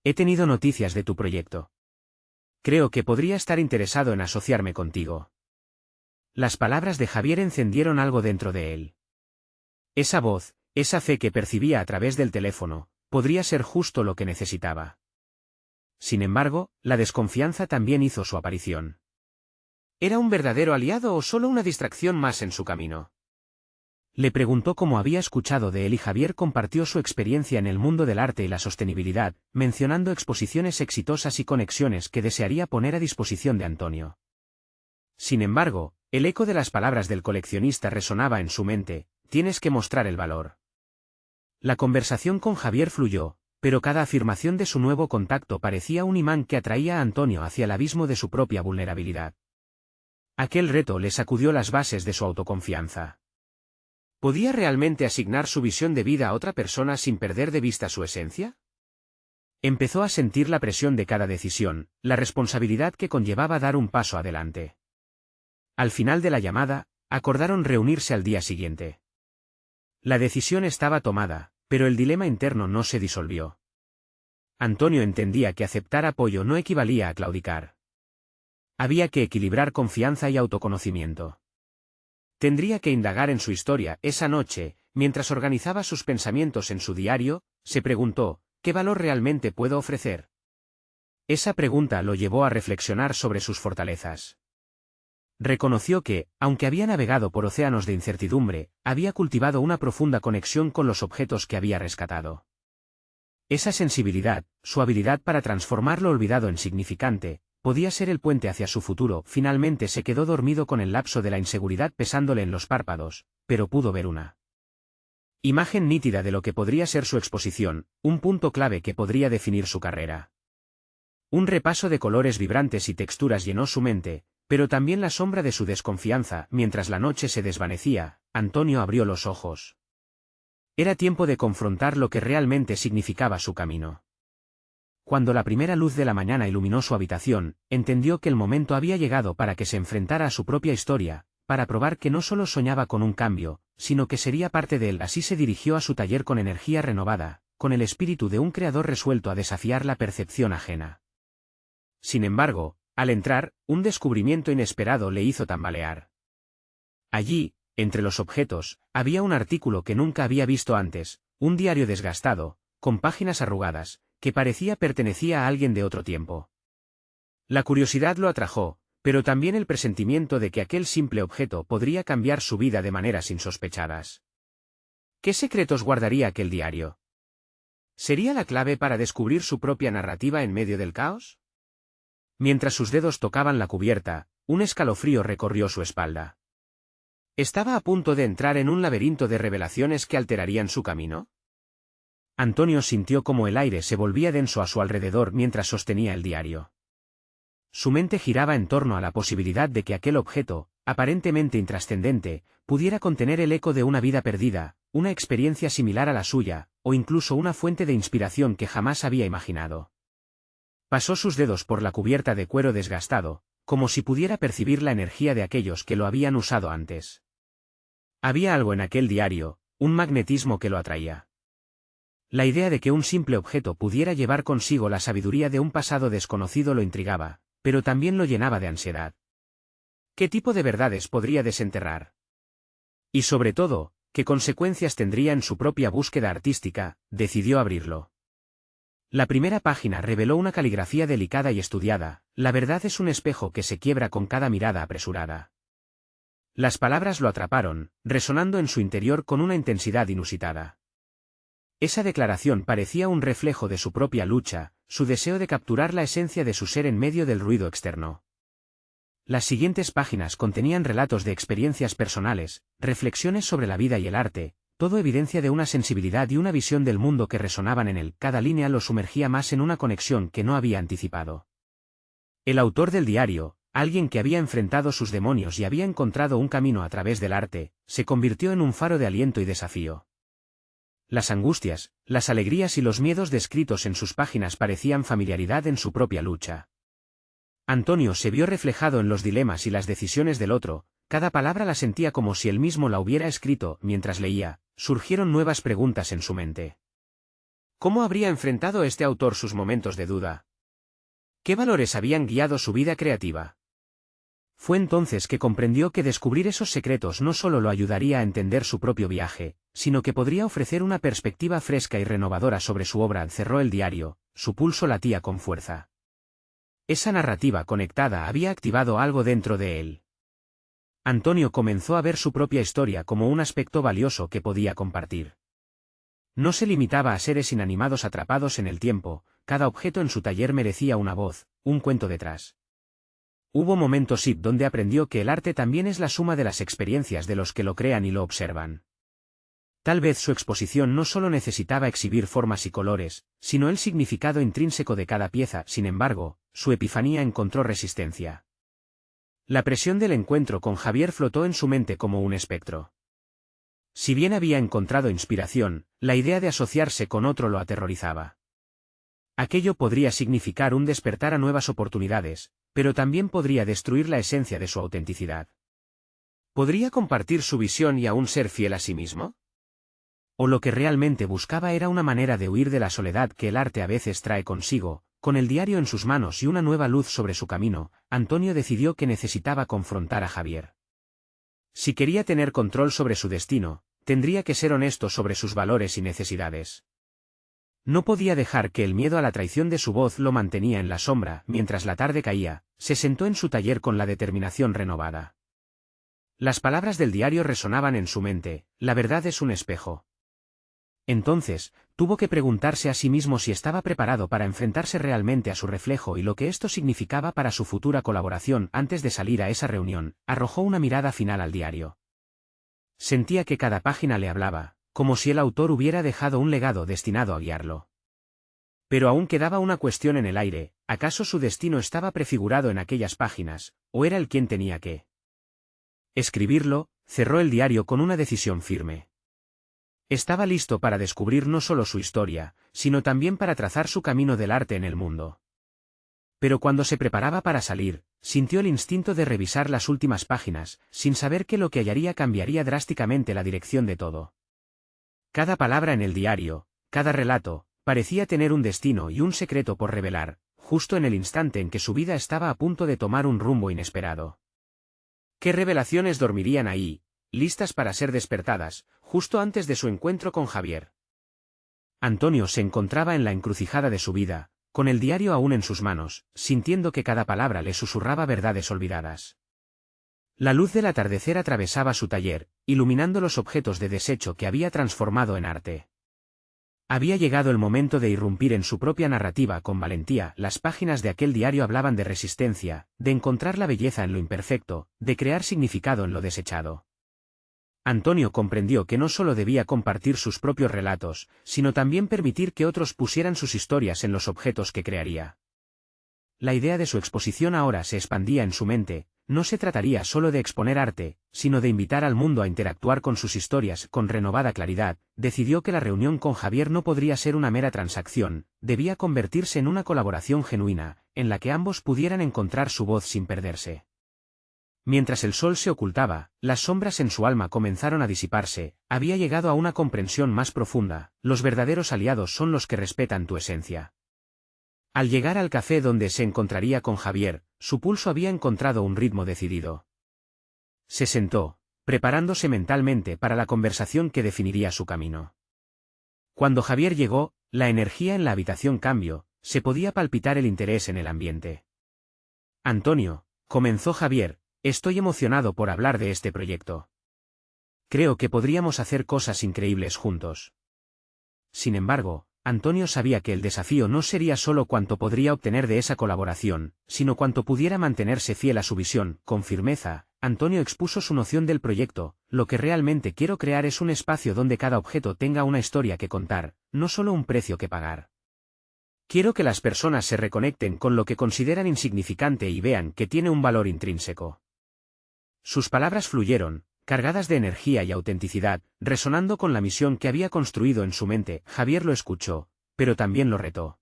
He tenido noticias de tu proyecto. Creo que podría estar interesado en asociarme contigo. Las palabras de Javier encendieron algo dentro de él. Esa voz, esa fe que percibía a través del teléfono, podría ser justo lo que necesitaba. Sin embargo, la desconfianza también hizo su aparición. ¿Era un verdadero aliado o solo una distracción más en su camino? Le preguntó cómo había escuchado de él y Javier compartió su experiencia en el mundo del arte y la sostenibilidad, mencionando exposiciones exitosas y conexiones que desearía poner a disposición de Antonio. Sin embargo, el eco de las palabras del coleccionista resonaba en su mente: tienes que mostrar el valor. La conversación con Javier fluyó, pero cada afirmación de su nuevo contacto parecía un imán que atraía a Antonio hacia el abismo de su propia vulnerabilidad. Aquel reto le sacudió las bases de su autoconfianza. ¿Podía realmente asignar su visión de vida a otra persona sin perder de vista su esencia? Empezó a sentir la presión de cada decisión, la responsabilidad que conllevaba dar un paso adelante. Al final de la llamada, acordaron reunirse al día siguiente. La decisión estaba tomada, pero el dilema interno no se disolvió. Antonio entendía que aceptar apoyo no equivalía a claudicar. Había que equilibrar confianza y autoconocimiento. Tendría que indagar en su historia. Esa noche, mientras organizaba sus pensamientos en su diario, se preguntó: ¿qué valor realmente puedo ofrecer? Esa pregunta lo llevó a reflexionar sobre sus fortalezas. Reconoció que, aunque había navegado por océanos de incertidumbre, había cultivado una profunda conexión con los objetos que había rescatado. Esa sensibilidad, su habilidad para transformar lo olvidado en significante, podía ser el puente hacia su futuro. Finalmente se quedó dormido con el lapso de la inseguridad pesándole en los párpados, pero pudo ver una imagen nítida de lo que podría ser su exposición, un punto clave que podría definir su carrera. Un repaso de colores vibrantes y texturas llenó su mente, pero también la sombra de su desconfianza. Mientras la noche se desvanecía, Antonio abrió los ojos. Era tiempo de confrontar lo que realmente significaba su camino. Cuando la primera luz de la mañana iluminó su habitación, entendió que el momento había llegado para que se enfrentara a su propia historia, para probar que no solo soñaba con un cambio, sino que sería parte de él. Así se dirigió a su taller con energía renovada, con el espíritu de un creador resuelto a desafiar la percepción ajena. Sin embargo, al entrar, un descubrimiento inesperado le hizo tambalear. Allí, entre los objetos, había un artículo que nunca había visto antes, un diario desgastado, con páginas arrugadas, que parecía pertenecía a alguien de otro tiempo. La curiosidad lo atrajo, pero también el presentimiento de que aquel simple objeto podría cambiar su vida de maneras insospechadas. ¿Qué secretos guardaría aquel diario? ¿Sería la clave para descubrir su propia narrativa en medio del caos? Mientras sus dedos tocaban la cubierta, un escalofrío recorrió su espalda. ¿Estaba a punto de entrar en un laberinto de revelaciones que alterarían su camino? Antonio sintió como el aire se volvía denso a su alrededor mientras sostenía el diario. Su mente giraba en torno a la posibilidad de que aquel objeto, aparentemente intrascendente, pudiera contener el eco de una vida perdida, una experiencia similar a la suya, o incluso una fuente de inspiración que jamás había imaginado. Pasó sus dedos por la cubierta de cuero desgastado, como si pudiera percibir la energía de aquellos que lo habían usado antes. Había algo en aquel diario, un magnetismo que lo atraía. La idea de que un simple objeto pudiera llevar consigo la sabiduría de un pasado desconocido lo intrigaba, pero también lo llenaba de ansiedad. ¿Qué tipo de verdades podría desenterrar? Y sobre todo, ¿qué consecuencias tendría en su propia búsqueda artística? Decidió abrirlo. La primera página reveló una caligrafía delicada y estudiada: la verdad es un espejo que se quiebra con cada mirada apresurada. Las palabras lo atraparon, resonando en su interior con una intensidad inusitada. Esa declaración parecía un reflejo de su propia lucha, su deseo de capturar la esencia de su ser en medio del ruido externo. Las siguientes páginas contenían relatos de experiencias personales, reflexiones sobre la vida y el arte, todo evidencia de una sensibilidad y una visión del mundo que resonaban en él. Cada línea lo sumergía más en una conexión que no había anticipado. El autor del diario, alguien que había enfrentado sus demonios y había encontrado un camino a través del arte, se convirtió en un faro de aliento y desafío. Las angustias, las alegrías y los miedos descritos en sus páginas parecían familiaridad en su propia lucha. Antonio se vio reflejado en los dilemas y las decisiones del otro, cada palabra la sentía como si él mismo la hubiera escrito. Mientras leía, surgieron nuevas preguntas en su mente. ¿Cómo habría enfrentado este autor sus momentos de duda? ¿Qué valores habían guiado su vida creativa? Fue entonces que comprendió que descubrir esos secretos no solo lo ayudaría a entender su propio viaje, sino que podría ofrecer una perspectiva fresca y renovadora sobre su obra. Cerró el diario, su pulso latía con fuerza. Esa narrativa conectada había activado algo dentro de él. Antonio comenzó a ver su propia historia como un aspecto valioso que podía compartir. No se limitaba a seres inanimados atrapados en el tiempo, cada objeto en su taller merecía una voz, un cuento detrás. Hubo momentos donde aprendió que el arte también es la suma de las experiencias de los que lo crean y lo observan. Tal vez su exposición no solo necesitaba exhibir formas y colores, sino el significado intrínseco de cada pieza. Sin embargo, su epifanía encontró resistencia. La presión del encuentro con Javier flotó en su mente como un espectro. Si bien había encontrado inspiración, la idea de asociarse con otro lo aterrorizaba. Aquello podría significar un despertar a nuevas oportunidades, pero también podría destruir la esencia de su autenticidad. ¿Podría compartir su visión y aún ser fiel a sí mismo? ¿O lo que realmente buscaba era una manera de huir de la soledad que el arte a veces trae consigo? Con el diario en sus manos y una nueva luz sobre su camino, Antonio decidió que necesitaba confrontar a Javier. Si quería tener control sobre su destino, tendría que ser honesto sobre sus valores y necesidades. No podía dejar que el miedo a la traición de su voz lo mantenía en la sombra. Mientras la tarde caía, se sentó en su taller con la determinación renovada. Las palabras del diario resonaban en su mente: la verdad es un espejo. Entonces, tuvo que preguntarse a sí mismo si estaba preparado para enfrentarse realmente a su reflejo y lo que esto significaba para su futura colaboración. Antes de salir a esa reunión, arrojó una mirada final al diario. Sentía que cada página le hablaba, como si el autor hubiera dejado un legado destinado a guiarlo. Pero aún quedaba una cuestión en el aire: ¿acaso su destino estaba prefigurado en aquellas páginas, o era él quien tenía que escribirlo? Cerró el diario con una decisión firme. Estaba listo para descubrir no solo su historia, sino también para trazar su camino del arte en el mundo. Pero cuando se preparaba para salir, sintió el instinto de revisar las últimas páginas, sin saber que lo que hallaría cambiaría drásticamente la dirección de todo. Cada palabra en el diario, cada relato, parecía tener un destino y un secreto por revelar, justo en el instante en que su vida estaba a punto de tomar un rumbo inesperado. ¿Qué revelaciones dormirían ahí, listas para ser despertadas, justo antes de su encuentro con Javier? Antonio se encontraba en la encrucijada de su vida, con el diario aún en sus manos, sintiendo que cada palabra le susurraba verdades olvidadas. La luz del atardecer atravesaba su taller, iluminando los objetos de desecho que había transformado en arte. Había llegado el momento de irrumpir en su propia narrativa con valentía. Las páginas de aquel diario hablaban de resistencia, de encontrar la belleza en lo imperfecto, de crear significado en lo desechado. Antonio comprendió que no solo debía compartir sus propios relatos, sino también permitir que otros pusieran sus historias en los objetos que crearía. La idea de su exposición ahora se expandía en su mente. No se trataría solo de exponer arte, sino de invitar al mundo a interactuar con sus historias. Con renovada claridad, decidió que la reunión con Javier no podría ser una mera transacción, debía convertirse en una colaboración genuina, en la que ambos pudieran encontrar su voz sin perderse. Mientras el sol se ocultaba, las sombras en su alma comenzaron a disiparse. Había llegado a una comprensión más profunda: los verdaderos aliados son los que respetan tu esencia. Al llegar al café donde se encontraría con Javier, su pulso había encontrado un ritmo decidido. Se sentó, preparándose mentalmente para la conversación que definiría su camino. Cuando Javier llegó, la energía en la habitación cambió, se podía palpitar el interés en el ambiente. Antonio, comenzó Javier, estoy emocionado por hablar de este proyecto. Creo que podríamos hacer cosas increíbles juntos. Sin embargo, Antonio sabía que el desafío no sería solo cuánto podría obtener de esa colaboración, sino cuánto pudiera mantenerse fiel a su visión. Con firmeza, Antonio expuso su noción del proyecto: lo que realmente quiero crear es un espacio donde cada objeto tenga una historia que contar, no solo un precio que pagar. Quiero que las personas se reconecten con lo que consideran insignificante y vean que tiene un valor intrínseco. Sus palabras fluyeron, cargadas de energía y autenticidad, resonando con la misión que había construido en su mente. Javier lo escuchó, pero también lo retó.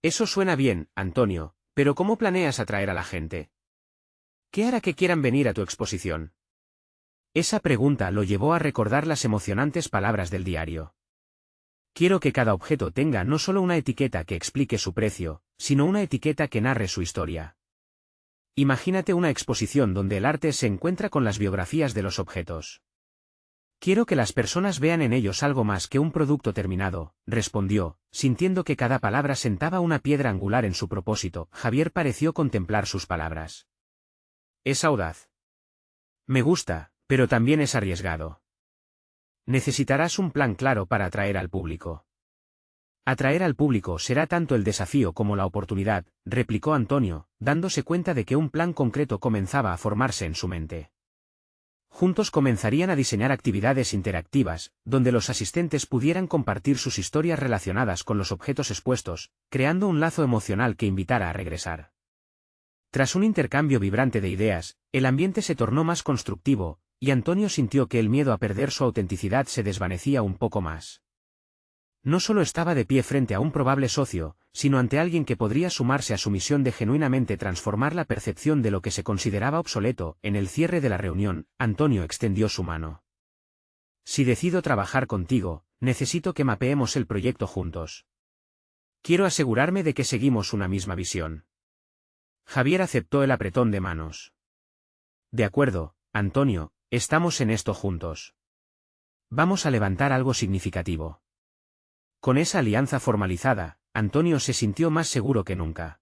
Eso suena bien, Antonio, pero ¿cómo planeas atraer a la gente? ¿Qué hará que quieran venir a tu exposición? Esa pregunta lo llevó a recordar las emocionantes palabras del diario. Quiero que cada objeto tenga no solo una etiqueta que explique su precio, sino una etiqueta que narre su historia. Imagínate una exposición donde el arte se encuentra con las biografías de los objetos. Quiero que las personas vean en ellos algo más que un producto terminado, respondió, sintiendo que cada palabra sentaba una piedra angular en su propósito. Javier pareció contemplar sus palabras. Es audaz. Me gusta, pero también es arriesgado. Necesitarás un plan claro para atraer al público. Atraer al público será tanto el desafío como la oportunidad, replicó Antonio, dándose cuenta de que un plan concreto comenzaba a formarse en su mente. Juntos comenzarían a diseñar actividades interactivas, donde los asistentes pudieran compartir sus historias relacionadas con los objetos expuestos, creando un lazo emocional que invitara a regresar. Tras un intercambio vibrante de ideas, el ambiente se tornó más constructivo, y Antonio sintió que el miedo a perder su autenticidad se desvanecía un poco más. No solo estaba de pie frente a un probable socio, sino ante alguien que podría sumarse a su misión de genuinamente transformar la percepción de lo que se consideraba obsoleto. En el cierre de la reunión, Antonio extendió su mano. Si decido trabajar contigo, necesito que mapeemos el proyecto juntos. Quiero asegurarme de que seguimos una misma visión. Javier aceptó el apretón de manos. De acuerdo, Antonio, estamos en esto juntos. Vamos a levantar algo significativo. Con esa alianza formalizada, Antonio se sintió más seguro que nunca.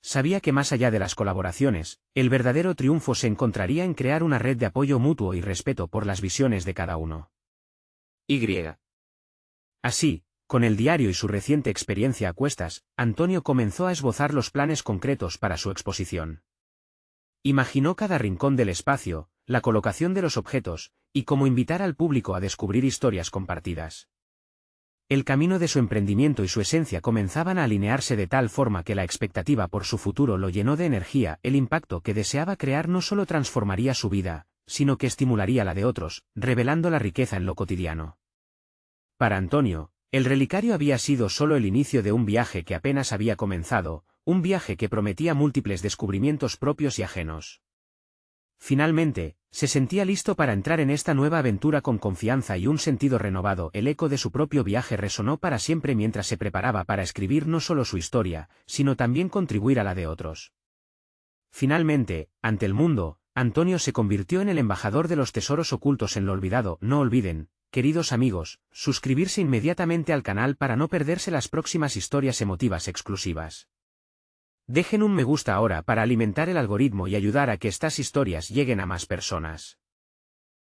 Sabía que más allá de las colaboraciones, el verdadero triunfo se encontraría en crear una red de apoyo mutuo y respeto por las visiones de cada uno. Así, con el diario y su reciente experiencia a cuestas, Antonio comenzó a esbozar los planes concretos para su exposición. Imaginó cada rincón del espacio, la colocación de los objetos, y cómo invitar al público a descubrir historias compartidas. El camino de su emprendimiento y su esencia comenzaban a alinearse de tal forma que la expectativa por su futuro lo llenó de energía. El impacto que deseaba crear no solo transformaría su vida, sino que estimularía la de otros, revelando la riqueza en lo cotidiano. Para Antonio, el relicario había sido solo el inicio de un viaje que apenas había comenzado, un viaje que prometía múltiples descubrimientos propios y ajenos. Finalmente, se sentía listo para entrar en esta nueva aventura con confianza y un sentido renovado. El eco de su propio viaje resonó para siempre mientras se preparaba para escribir no solo su historia, sino también contribuir a la de otros. Finalmente, ante el mundo, Antonio se convirtió en el embajador de los tesoros ocultos en lo olvidado. No olviden, queridos amigos, suscribirse inmediatamente al canal para no perderse las próximas historias emotivas exclusivas. Dejen un me gusta ahora para alimentar el algoritmo y ayudar a que estas historias lleguen a más personas.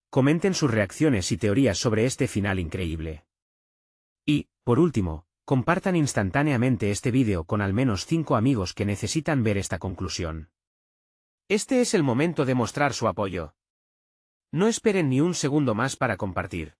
Comenten sus reacciones y teorías sobre este final increíble. Y, por último, compartan instantáneamente este vídeo con al menos 5 amigos que necesitan ver esta conclusión. Este es el momento de mostrar su apoyo. No esperen ni un segundo más para compartir.